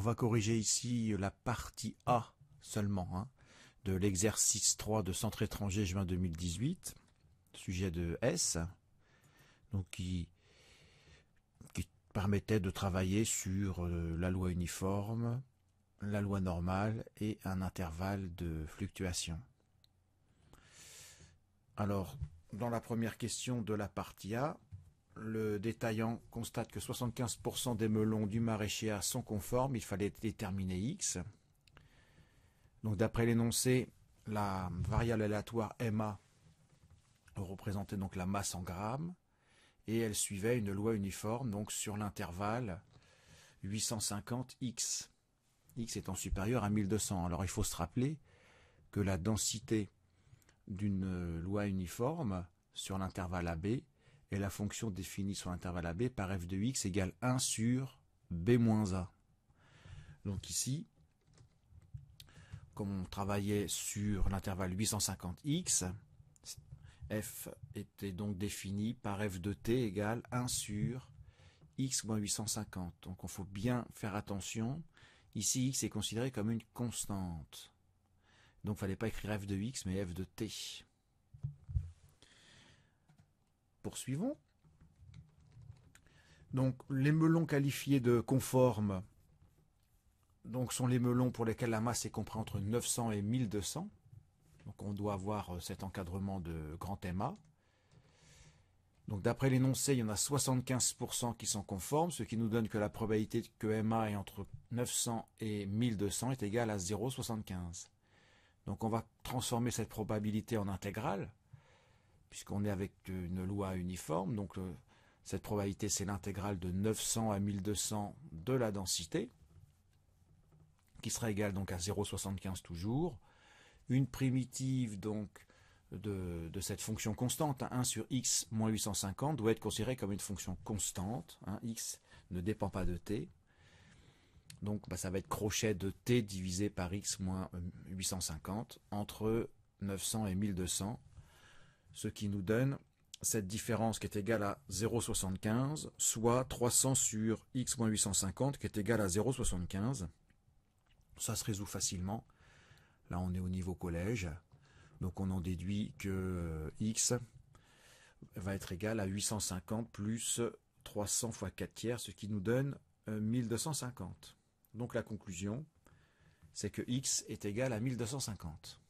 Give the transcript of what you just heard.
On va corriger ici la partie A seulement, de l'exercice 3 de Centre étranger juin 2018, sujet de S, donc qui permettait de travailler sur la loi uniforme, la loi normale et un intervalle de fluctuation. Alors, dans la première question de la partie A, le détaillant constate que 75% des melons du maraîcher A sont conformes, il fallait déterminer X. Donc d'après l'énoncé, la variable aléatoire MA représentait donc la masse en grammes, et elle suivait une loi uniforme donc sur l'intervalle 850X. X étant supérieur à 1200. Alors il faut se rappeler que la densité d'une loi uniforme sur l'intervalle AB est la fonction définie sur l'intervalle AB par f de x égale 1 sur b moins a. Donc ici, comme on travaillait sur l'intervalle 850x, f était donc défini par f de t égale 1 sur x moins 850. Donc il faut bien faire attention. Ici, x est considéré comme une constante. Donc il ne fallait pas écrire f de x, mais f de t. Poursuivons. Donc les melons qualifiés de conformes donc, sont les melons pour lesquels la masse est comprise entre 900 et 1200. Donc on doit avoir cet encadrement de grand MA. Donc d'après l'énoncé, il y en a 75% qui sont conformes, ce qui nous donne que la probabilité que MA est entre 900 et 1200 est égale à 0,75. Donc on va transformer cette probabilité en intégrale, puisqu'on est avec une loi uniforme. Donc cette probabilité, c'est l'intégrale de 900 à 1200 de la densité, qui sera égale donc à 0,75 toujours. Une primitive donc de cette fonction constante, 1 sur x moins 850, doit être considérée comme une fonction constante. X ne dépend pas de t. Donc ça va être crochet de t divisé par x moins 850 entre 900 et 1200, ce qui nous donne cette différence qui est égale à 0,75, soit 300 sur x moins 850 qui est égal à 0,75. Ça se résout facilement. Là, on est au niveau collège. Donc, on en déduit que x va être égal à 850 plus 300 fois 4 tiers, ce qui nous donne 1250. Donc, la conclusion, c'est que x est égal à 1250.